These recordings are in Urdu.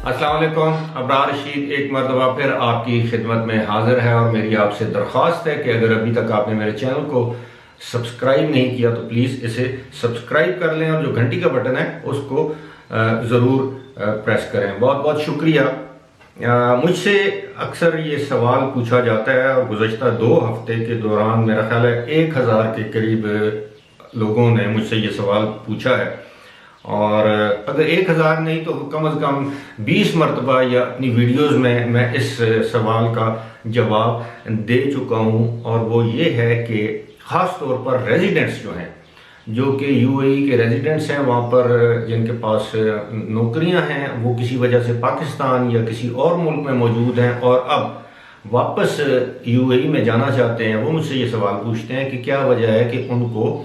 السلام علیکم. ابرار رشید ایک مرتبہ پھر آپ کی خدمت میں حاضر ہے اور میری آپ سے درخواست ہے کہ اگر ابھی تک آپ نے میرے چینل کو سبسکرائب نہیں کیا تو پلیز اسے سبسکرائب کر لیں اور جو گھنٹی کا بٹن ہے اس کو ضرور پریس کریں. بہت بہت شکریہ. مجھ سے اکثر یہ سوال پوچھا جاتا ہے اور گزشتہ 2 ہفتے کے دوران میرا خیال ہے 1000 کے قریب لوگوں نے مجھ سے یہ سوال پوچھا ہے، اور اگر 1000 نہیں تو کم از کم 20 مرتبہ یا اپنی ویڈیوز میں اس سوال کا جواب دے چکا ہوں. اور وہ یہ ہے کہ خاص طور پر ریزیڈنٹس جو ہیں، جو کہ یو اے ای کے ریزیڈنٹس ہیں، وہاں پر جن کے پاس نوکریاں ہیں، وہ کسی وجہ سے پاکستان یا کسی اور ملک میں موجود ہیں اور اب واپس یو اے ای میں جانا چاہتے ہیں، وہ مجھ سے یہ سوال پوچھتے ہیں کہ کیا وجہ ہے کہ ان کو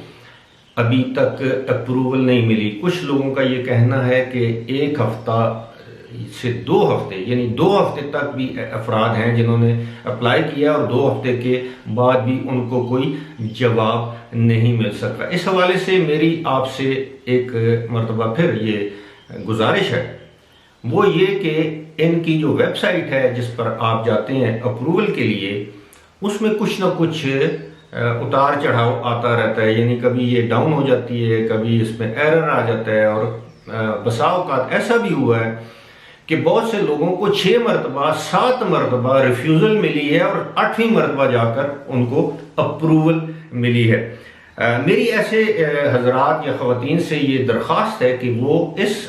ابھی تک اپروول نہیں ملی. کچھ لوگوں کا یہ کہنا ہے کہ 1 ہفتہ سے 2 ہفتے یعنی 2 ہفتے تک بھی افراد ہیں جنہوں نے اپلائی کیا اور 2 ہفتے کے بعد بھی ان کو کوئی جواب نہیں مل سکا. اس حوالے سے میری آپ سے ایک مرتبہ پھر یہ گزارش ہے، وہ یہ کہ ان کی جو ویب سائٹ ہے جس پر آپ جاتے ہیں اپروول کے لیے، اس میں کچھ نہ کچھ اتار چڑھاؤ آتا رہتا ہے. یعنی کبھی یہ ڈاؤن ہو جاتی ہے، کبھی اس میں ایرر آ جاتا ہے، اور بسا اوقات ایسا بھی ہوا ہے کہ بہت سے لوگوں کو 6 مرتبہ 7 مرتبہ ریفیوزل ملی ہے اور 8ویں مرتبہ جا کر ان کو اپروول ملی ہے. میری ایسے حضرات یا خواتین سے یہ درخواست ہے کہ وہ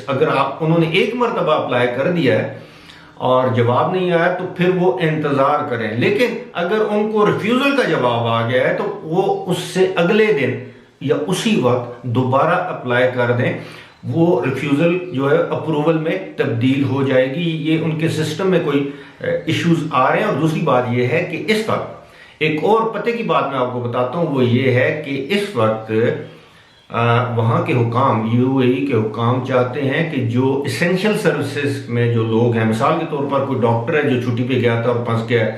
اگر انہوں نے 1 مرتبہ اپلائی کر دیا ہے اور جواب نہیں آیا تو پھر وہ انتظار کریں. لیکن اگر ان کو ریفیوزل کا جواب آ گیا ہے تو وہ اس سے اگلے دن یا اسی وقت دوبارہ اپلائی کر دیں. وہ ریفیوزل جو ہے اپروول میں تبدیل ہو جائے گی. یہ ان کے سسٹم میں کوئی ایشوز آ رہے ہیں. اور دوسری بات یہ ہے کہ اس وقت ایک اور پتے کی بات میں آپ کو بتاتا ہوں، وہ یہ ہے کہ اس وقت وہاں کے حکام، یو اے ای کے حکام چاہتے ہیں کہ جو اسینشل سروسز میں جو لوگ ہیں، مثال کے طور پر کوئی ڈاکٹر ہے جو چھٹی پہ گیا تھا اور پھنس گیا ہے،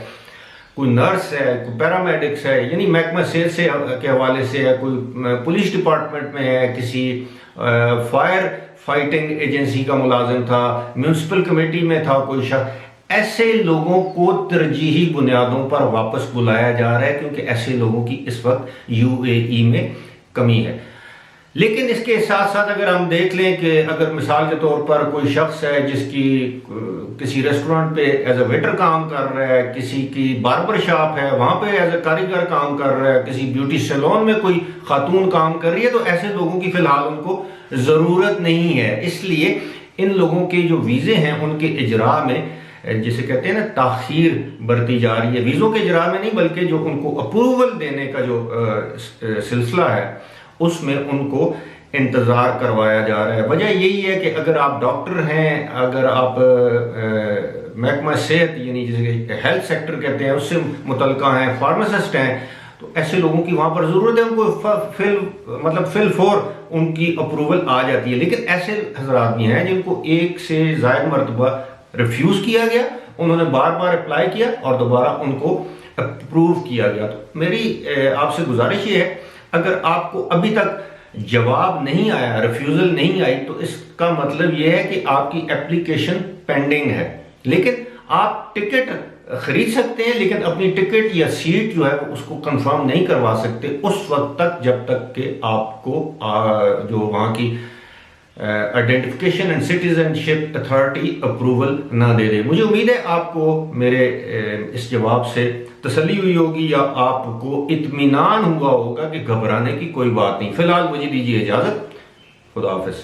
کوئی نرس ہے، کوئی پیرامیڈکس ہے، یعنی محکمہ صحت کے حوالے سے ہے، کوئی پولیس ڈپارٹمنٹ میں ہے، کسی فائر فائٹنگ ایجنسی کا ملازم تھا، میونسپل کمیٹی میں تھا کوئی شخص، ایسے لوگوں کو ترجیحی بنیادوں پر واپس بلایا جا رہا ہے کیونکہ ایسے لوگوں کی اس وقت یو اے ای میں کمی ہے. لیکن اس کے ساتھ ساتھ اگر ہم دیکھ لیں کہ اگر مثال کے طور پر کوئی شخص ہے جس کی کسی ریسٹورنٹ پہ ایز اے ویٹر کام کر رہا ہے، کسی کی باربر شاپ ہے وہاں پہ ایز اے کاریگر کام کر رہا ہے، کسی بیوٹی سیلون میں کوئی خاتون کام کر رہی ہے، تو ایسے لوگوں کی فی الحال ان کو ضرورت نہیں ہے. اس لیے ان لوگوں کے جو ویزے ہیں ان کے اجراء میں جسے کہتے ہیں نا تاخیر برتی جا رہی ہے. ویزوں کے اجراء میں نہیں بلکہ جو ان کو اپروول دینے کا جو سلسلہ ہے اس میں ان کو انتظار کروایا جا رہا ہے. وجہ یہی ہے کہ اگر آپ ڈاکٹر ہیں، اگر آپ محکمہ صحت یعنی جسے ہیلتھ سیکٹر کہتے ہیں اس سے متعلقہ ہیں، فارماسسٹ ہیں، تو ایسے لوگوں کی وہاں پر ضرورت ہے. ان کو فل فور ان کی اپروول آ جاتی ہے. لیکن ایسے حضرات بھی ہیں جن کو 1 سے زائد مرتبہ ریفیوز کیا گیا، انہوں نے بار بار اپلائی کیا اور دوبارہ ان کو اپروو کیا گیا. تو میری آپ سے گزارش یہ ہے، اگر آپ کو ابھی تک جواب نہیں آیا، ریفیوزل نہیں آئی، تو اس کا مطلب یہ ہے کہ آپ کی اپلیکیشن پینڈنگ ہے. لیکن آپ ٹکٹ خرید سکتے ہیں، لیکن اپنی ٹکٹ یا سیٹ جو ہے اس کو کنفرم نہیں کروا سکتے اس وقت تک جب تک کہ آپ کو جو وہاں کی identification and citizen ship authority approval نہ دے دے. مجھے امید ہے آپ کو میرے اس جواب سے تسلی ہوئی ہوگی یا آپ کو اطمینان ہوا ہوگا کہ گھبرانے کی کوئی بات نہیں. فی الحال مجھے دیجیے اجازت. خدا حافظ.